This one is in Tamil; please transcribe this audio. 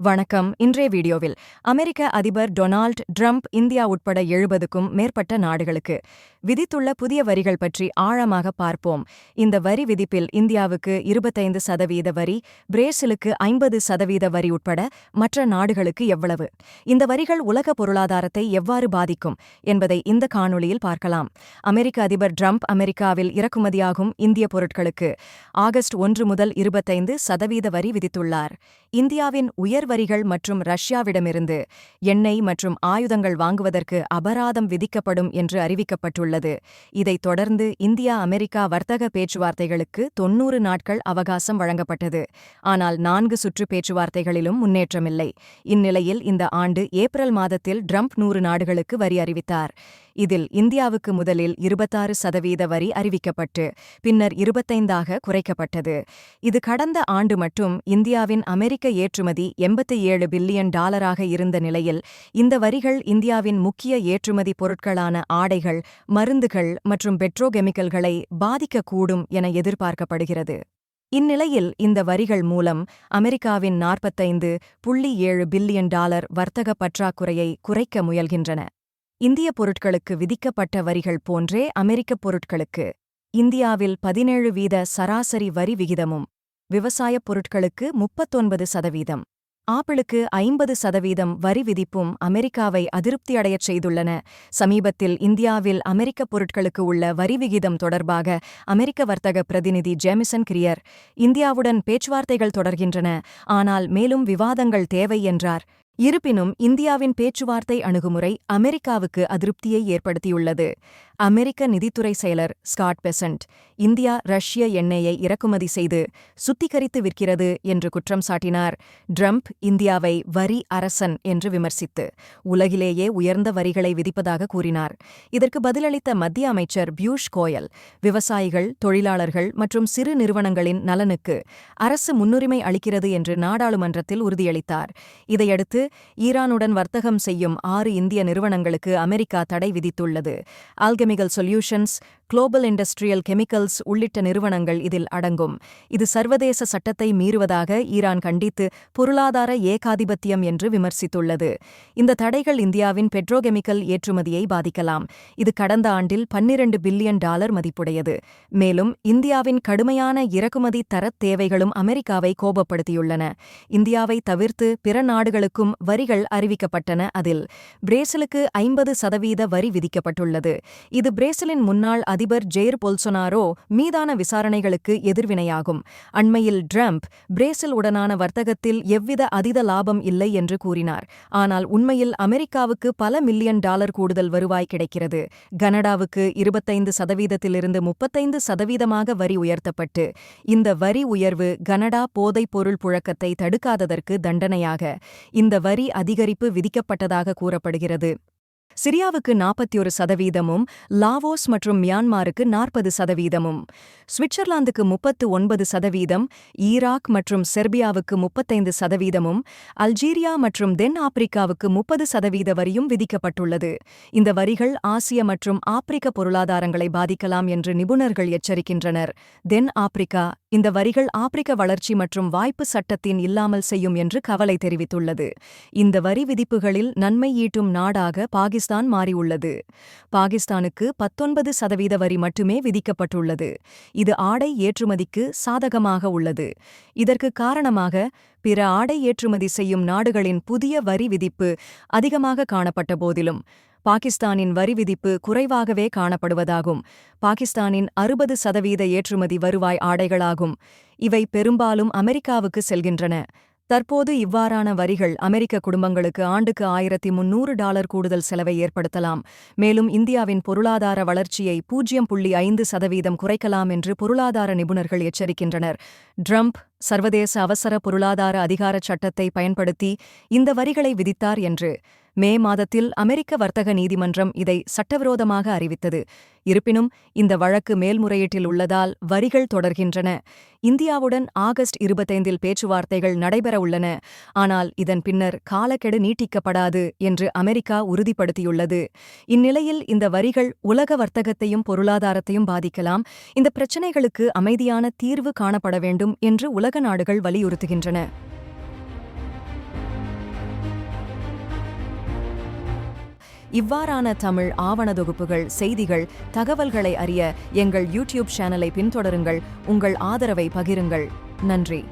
வணக்கம். இன்றைய வீடியோவில் அமெரிக்க அதிபர் டொனால்ட் ட்ரம்ப் இந்தியா உட்பட 70க்கும் மேற்பட்ட நாடுகளுக்கு விதித்துள்ள புதிய வரிகள் பற்றி ஆழமாக பார்ப்போம். இந்த வரி விதிப்பில் இந்தியாவுக்கு 25% வரி, பிரேசிலுக்கு 50% வரி உட்பட மற்ற நாடுகளுக்கு எவ்வளவு? இந்த வரிகள் உலக பொருளாதாரத்தை எவ்வாறு பாதிக்கும் என்பதை இந்த காணொளியில் பார்க்கலாம். அமெரிக்க அதிபர் ட்ரம்ப் அமெரிக்காவில் இறக்குமதியாகும் இந்திய பொருட்களுக்கு ஆகஸ்ட் 1 முதல் 25% வரி விதித்துள்ளார். இந்தியாவின் உயர் வரிகள் மற்றும் ரஷ்யாவிடமிருந்து எண்ணெய் மற்றும் ஆயுதங்கள் வாங்குவதற்கு அபராதம் விதிக்கப்படும் என்று அறிவிக்கப்பட்டுள்ளது. இதைத் தொடர்ந்து இந்தியா அமெரிக்கா வர்த்தக பேச்சுவார்த்தைகளுக்கு 90 நாட்கள் அவகாசம் வழங்கப்பட்டது. ஆனால் 4 சுற்று பேச்சுவார்த்தைகளிலும் முன்னேற்றமில்லை. இந்நிலையில் இந்த ஆண்டு ஏப்ரல் மாதத்தில் ட்ரம்ப் 100 நாடுகளுக்கு வரி அறிவித்தார். இதில் இந்தியாவுக்கு முதலில் 26% வரி அறிவிக்கப்பட்டு பின்னர் 25% குறைக்கப்பட்டது. இது கடந்த ஆண்டு மட்டும் இந்தியாவின் அமெரிக்க ஏற்றுமதி $87 பில்லியன் இருந்த நிலையில் இந்த வரிகள் இந்தியாவின் முக்கிய ஏற்றுமதி பொருட்களான ஆடைகள், மருந்துகள் மற்றும் பெட்ரோகெமிக்கல்களை பாதிக்கக்கூடும் என எதிர்பார்க்கப்படுகிறது. இந்நிலையில் இந்த வரிகள் மூலம் அமெரிக்காவின் $45.7 பில்லியன் வர்த்தக பற்றாக்குறையை குறைக்க முயல்கின்றன. இந்திய பொருட்களுக்கு விதிக்கப்பட்ட வரிகள் போன்றே அமெரிக்கப் பொருட்களுக்கு இந்தியாவில் 17% சராசரி வரி விகிதமும், விவசாயப் பொருட்களுக்கு 39%, ஆப்பிளுக்கு 50% வரி விதிப்பும் அமெரிக்காவை அதிருப்தியடையச் செய்துள்ளன. சமீபத்தில் இந்தியாவில் அமெரிக்கப் பொருட்களுக்கு உள்ள வரி விகிதம் தொடர்பாக அமெரிக்க வர்த்தக பிரதிநிதி ஜேமிசன் கிரியர், இந்தியாவுடன் பேச்சுவார்த்தைகள் தொடர்கின்றன, ஆனால் மேலும் விவாதங்கள் தேவை என்றார். இருப்பினும் இந்தியாவின் பேச்சுவார்த்தை அணுகுமுறை அமெரிக்காவுக்கு அதிருப்தியை ஏற்படுத்தியுள்ளது. அமெரிக்க நிதித்துறை செயலர் ஸ்காட் பெசன்ட், இந்தியா ரஷ்ய எண்ணெயை இறக்குமதி செய்து சுத்திகரித்து விற்கிறது என்று குற்றம் சாட்டினார். ட்ரம்ப் இந்தியாவை வரி அரசன் என்று விமர்சித்து உலகிலேயே உயர்ந்த வரிகளை விதிப்பதாக கூறினார். இதற்கு பதிலளித்த மத்திய அமைச்சர் பியூஷ் கோயல், விவசாயிகள், தொழிலாளர்கள் மற்றும் சிறு நிறுவனங்களின் நலனுக்கு அரசு முன்னுரிமை அளிக்கிறது என்று நாடாளுமன்றத்தில் உறுதியளித்தார். இதையடுத்து ஈரானுடன் வர்த்தகம் செய்யும் 6 இந்திய நிறுவனங்களுக்கு அமெரிக்கா தடை விதித்துள்ளது. ஆல்கெமிகல் சொல்யூஷன்ஸ், குளோபல் இண்டஸ்ட்ரியல் கெமிக்கல்ஸ் உள்ளிட்ட நிறுவனங்கள் இதில் அடங்கும். இது சர்வதேச சட்டத்தை மீறுவதாக ஈரான் கண்டித்து பொருளாதார ஏகாதிபத்தியம் என்று விமர்சித்துள்ளது. இந்த தடைகள் இந்தியாவின் பெட்ரோகெமிக்கல் ஏற்றுமதியை பாதிக்கலாம். இது கடந்த ஆண்டில் $12 பில்லியன் மதிப்புடையது. மேலும் இந்தியாவின் கடுமையான இறக்குமதி தரத் தேவைகளும் அமெரிக்காவை கோபப்படுத்தியுள்ளன. இந்தியாவை தவிர்த்து பிற நாடுகளுக்கும் வரிகள் அறிவிக்கப்பட்டன. அதில் பிரேசிலுக்கு 50% வரி விதிக்கப்பட்டுள்ளது. இது பிரேசிலின் முன்னாள் அதிபர் ஜெயிர் பொல்சொனாரோ மீதான விசாரணைகளுக்கு எதிர்வினையாகும். அண்மையில் ட்ரம்ப் பிரேசில் உடனான வர்த்தகத்தில் எவ்வித அதீத லாபம் இல்லை என்று கூறினார். ஆனால் உண்மையில் அமெரிக்காவுக்கு பல மில்லியன் டாலர் கூடுதல் வருவாய் கிடைக்கிறது. கனடாவுக்கு 25%-இலிருந்து 35% வரி உயர்த்தப்பட்டு இந்த வரி உயர்வு கனடா போதைப் பொருள் புழக்கத்தை தடுக்காததற்கு தண்டனையாக இந்த வரி அதிகரிப்பு விதிக்கப்பட்டதாக கூறப்படுகிறது. சிரியாவுக்கு 41%, லாவோஸ் மற்றும் மியான்மாருக்கு 40%, சுவிட்சர்லாந்துக்கு 39%, ஈராக் மற்றும் செர்பியாவுக்கு 35%, அல்ஜீரியா மற்றும் தென் ஆப்பிரிக்காவுக்கு 30% வரியும் விதிக்கப்பட்டுள்ளது. இந்த வரிகள் ஆசிய மற்றும் ஆப்பிரிக்க பொருளாதாரங்களை பாதிக்கலாம் என்று நிபுணர்கள் எச்சரிக்கின்றனர். தென் ஆப்பிரிக்கா இந்த வரிகள் ஆப்பிரிக்க வளர்ச்சி மற்றும் வாய்ப்பு சட்டத்தின் இல்லாமல் செய்யும் என்று கவலை தெரிவித்துள்ளது. இந்த வரி விதிப்புகளில் நன்மை ஈட்டும் நாடாக பாகிஸ்தான் மாறியுள்ளது. பாகிஸ்தானுக்கு 19% வரி மட்டுமே விதிக்கப்பட்டுள்ளது. இது ஆடை ஏற்றுமதிக்கு சாதகமாக உள்ளது. இதற்கு காரணமாக பிற ஆடை ஏற்றுமதி செய்யும் நாடுகளின் புதிய வரி விதிப்பு அதிகமாக காணப்பட்ட போதிலும் பாகிஸ்தானின் வரி விதிப்பு குறைவாகவே காணப்படுவதாகும். பாகிஸ்தானின் 60% ஏற்றுமதி வருவாய் ஆடைகளாகும். இவை பெரும்பாலும் அமெரிக்காவுக்கு செல்கின்றன. தற்போது இவ்வாறான வரிகள் அமெரிக்க குடும்பங்களுக்கு ஆண்டுக்கு $1300 கூடுதல் செலவை ஏற்படுத்தலாம். மேலும் இந்தியாவின் பொருளாதார வளர்ச்சியை 0.5% குறைக்கலாம் என்று பொருளாதார நிபுணர்கள் எச்சரிக்கின்றனர். ட்ரம்ப் சர்வதேச அவசர பொருளாதார அதிகாரச் சட்டத்தை பயன்படுத்தி இந்த வரிகளை விதித்தார் என்று மே மாதத்தில் அமெரிக்க வர்த்தக நீதிமன்றம் இதை சட்டவிரோதமாக அறிவித்தது. இருப்பினும் இந்த வழக்கு மேல்முறையீட்டில் உள்ளதால் வரிகள் தொடர்கின்றன. இந்தியாவுடன் ஆகஸ்ட் 25 பேச்சுவார்த்தைகள் நடைபெறவுள்ளன. ஆனால் இதன் பின்னர் காலக்கெடு நீட்டிக்கப்படாது என்று அமெரிக்கா உறுதிப்படுத்தியுள்ளது. இந்நிலையில் இந்த வரிகள் உலக வர்த்தகத்தையும் பொருளாதாரத்தையும் பாதிக்கலாம். இந்த பிரச்சினைகளுக்கு அமைதியான தீர்வு காணப்பட வேண்டும் என்று உலக நாடுகள் வலியுறுத்துகின்றன. இவ்வாறான தமிழ் ஆவண தொகுப்புகள், செய்திகள், தகவல்களை அறிய எங்கள் யூடியூப் சேனலை பின்தொடருங்கள். உங்கள் ஆதரவை பகிருங்கள். நன்றி.